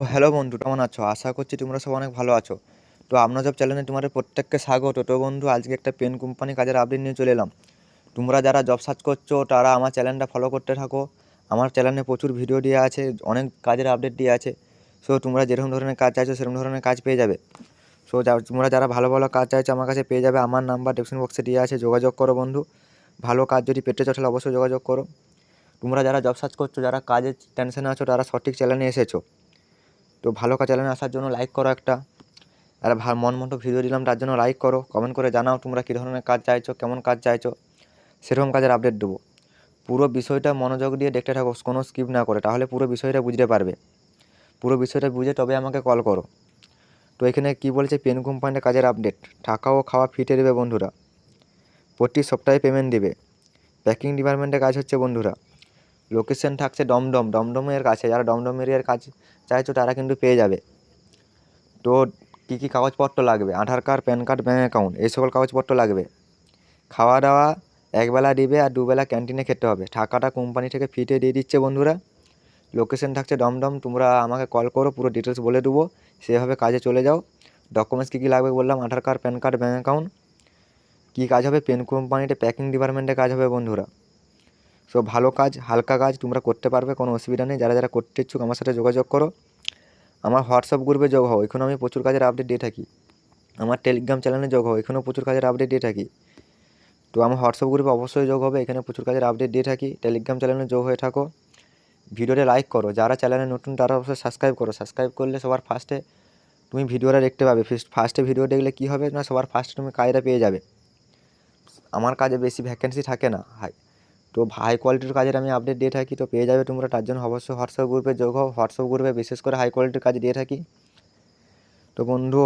তো হ্যালো বন্ধু, কেমন আছো? আশা করছি তোমরা সব অনেক ভালো আছো। তো আপনার সব চ্যানেলে তোমাদের প্রত্যেককে স্বাগত। তো বন্ধু, আজকে একটা পেন কোম্পানি কাজের আপডেট নিয়ে চলে এলাম। তোমরা যারা জব সার্চ করছো তারা আমার চ্যানেলটা ফলো করতে থাকো। আমার চ্যানেলে প্রচুর ভিডিও দেওয়া আছে, অনেক কাজের আপডেট দেওয়া আছে। সো তোমরা যেরকম ধরনের কাজ চাইছো সেরকম ধরনের কাজ পেয়ে যাবে। সো তোমরা যারা ভালো ভালো কাজ চাইছো আমার কাছে পেয়ে যাবে। আমার নাম্বার ডেসক্রিপশন বক্সে দেওয়া আছে, যোগাযোগ করো বন্ধু। ভালো কাজ যদি পেতে চাও তাহলে অবশ্যই যোগাযোগ করো। তোমরা যারা জব সার্চ করছো, যারা কাজের টেনশনে আছো, তারা সঠিক চ্যানেলে এসেছো। তো ভালো কাজ চ্যানেলে আসার জন্য লাইক করো একটা। আর মন মতো ভিডিও দিলাম তার জন্য লাইক করো, কমেন্ট করে জানাও তোমরা কী ধরনের কাজ চাইছো, কেমন কাজ চাইছো, সেরকম কাজের আপডেট দেবো। পুরো বিষয়টা মনোযোগ দিয়ে দেখতে থাকো, কোনো স্কিপ না করে, তাহলে পুরো বিষয়টা বুঝতে পারবে। পুরো বিষয়টা বুঝে তবে আমাকে কল করো। তো এখানে কি বলছে, পেন কোম্পানির কাজের আপডেট। থাকা ও খাওয়া ফ্রিতে দেবে বন্ধুরা। প্রতি সপ্তাহে পেমেন্ট দেবে। প্যাকিং ডিপার্টমেন্টের কাজ হচ্ছে বন্ধুরা। লোকেশন থাকছে দমদম, দমদমের কাছে। যারা দমদম এরিয়ার কাজ চাইছো তারা কিন্তু পেয়ে যাবে। তো কী কী কাগজপত্র লাগবে? Aadhaar card, PAN card, bank account, এই সকল কাগজপত্র লাগবে। খাওয়া দাওয়া একবেলা দিবে আর দুবেলা ক্যান্টিনে খেতে হবে। টাকাটা কোম্পানি থেকে ফ্রিতে দিয়ে দিচ্ছে বন্ধুরা। লোকেশন থাকছে দমদম। তোমরা আমাকে কল করো, পুরো ডিটেলস বলে দেবো, সেভাবে কাজে চলে যাও। ডকুমেন্টস কী কী লাগবে বললাম, Aadhaar card, PAN card, bank account. কী কাজ হবে? পেন কোম্পানিতে প্যাকিং ডিপার্টমেন্টে কাজ হবে বন্ধুরা। সো ভালো কাজ, হালকা কাজ, তোমরা করতে পারবে, কোনো অসুবিধা নেই। যারা যারা করতে ইচ্ছুক আমার সাথে যোগাযোগ করো। আমার হোয়াটসঅ্যাপ গ্রুপে যোগ হও, এখানে আমি প্রচুর কাজের আপডেট দিয়ে থাকি। আমার টেলিগ্রাম চ্যানেলে যোগ হও, এখানেও প্রচুর কাজের আপডেট দিয়ে থাকি। তো আমার হোয়াটসঅ্যাপ গ্রুপে অবশ্যই যোগ হবে, এখানে প্রচুর কাজের আপডেট দিয়ে থাকি। টেলিগ্রাম চ্যানেলে যোগ হয়ে থাকো। ভিডিওতে লাইক করো, যারা চ্যানেলে নতুন তারা অবশ্যই সাবস্ক্রাইব করো। সাবস্ক্রাইব করলে সবার ফার্স্টে তুমি ভিডিওটা দেখতে পাবে। ফার্স্টে ভিডিও দেখলে কী হবে না, সবার ফার্স্টে তুমি কাজটা পেয়ে যাবে। আমার কাজে বেশি ভ্যাকেন্সি থাকে না, তো হাই কোয়ালিটির কাজের আমি আপডেট দিয়ে থাকি, তো পেয়ে যাবে তোমরা। তার জন্য অবশ্যই হোয়াটসঅ্যাপ গ্রুপে যোগ হও। হোয়াটসঅ্যাপ গ্রুপে বিশেষ করে হাই কোয়ালিটির কাজ দিয়ে থাকি। তো বন্ধু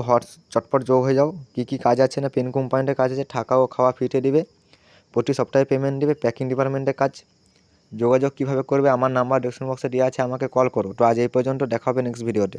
চটপট যোগ হয়ে যাও। কী কী কাজ আছে না, পেন কোম্পানিতে কাজ আছে, থাকা ও খাওয়া ফ্রিতে দিবে, প্রতি সপ্তাহে পেমেন্ট দেবে, প্যাকিং ডিপার্টমেন্টের কাজ। যোগাযোগ কীভাবে করবে, আমার নাম্বার ডেসক্রিপশন বক্সে দেওয়া আছে, আমাকে কল করো। তো আজ এই পর্যন্ত, দেখা হবে নেক্সট ভিডিওতে।